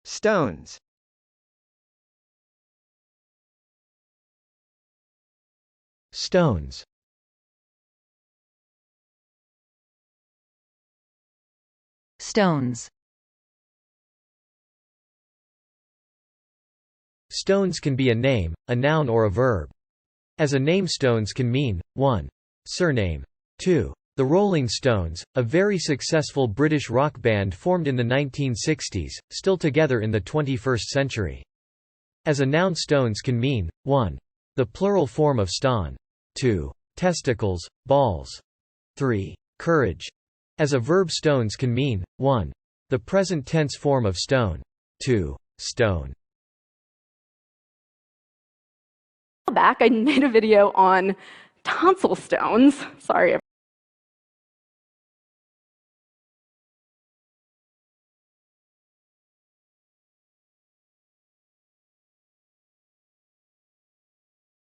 Stones. Stones. Stones. Stones can be a name, a noun or a verb. As a name, stones can mean 1. Surname. 2. The Rolling Stones, a very successful British rock band formed in the 1960s, still together in the 21st century. As a noun, stones can mean 1. The plural form of ston. 2. Testicles, balls. 3. Courage. As a verb, stones can mean 1. The present tense form of stone. 2. Stone. Back, I made a video on tonsil stones. Sorry,